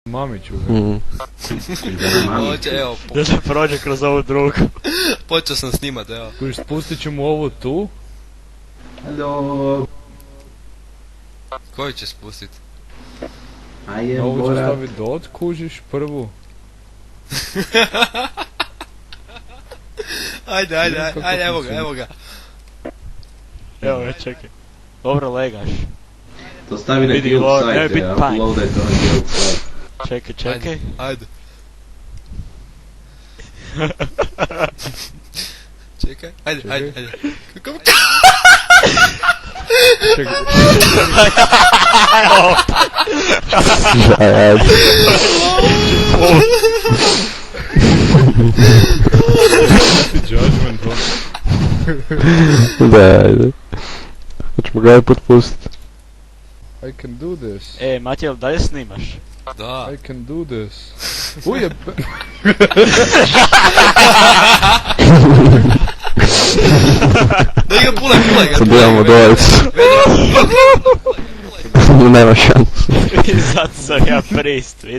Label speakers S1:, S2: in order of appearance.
S1: Mamiću.
S2: Hoće, evo,
S3: Da se prođe kroz ovu drugu.
S2: počeo sam snimat, evo.
S1: Kužiš, spustit ću mu ovu tu.
S4: Halo,
S2: Koju će spustit?
S4: I am
S1: Ovu ću
S4: Borat.
S1: stavit dot, kužiš, prvu.
S2: Ajde,
S1: Kako
S2: evo ga,
S1: funkcionira?
S2: evo ga.
S3: Evo ga, čekaj. Dobro legaš.
S4: To stavi na
S3: Vidi
S4: guild
S3: ovo,
S4: site,
S3: ne bit panj.
S4: uploadaj to na guild site.
S3: Čekaj.
S2: Ajde. Čekaj, ajde. Kako?
S1: Čekaj, ti judgment, bro.
S5: Da, ajde. Hoćemo ga put pustit.
S1: I can do this.
S3: Matija, dalje snimaš?
S2: Da.
S1: I can do this. Ujebe.
S2: Daj ga, pulaj ga.
S5: Sad imamo dvojicu. Nema šanse.
S3: I sad sam ja priest, vidiš?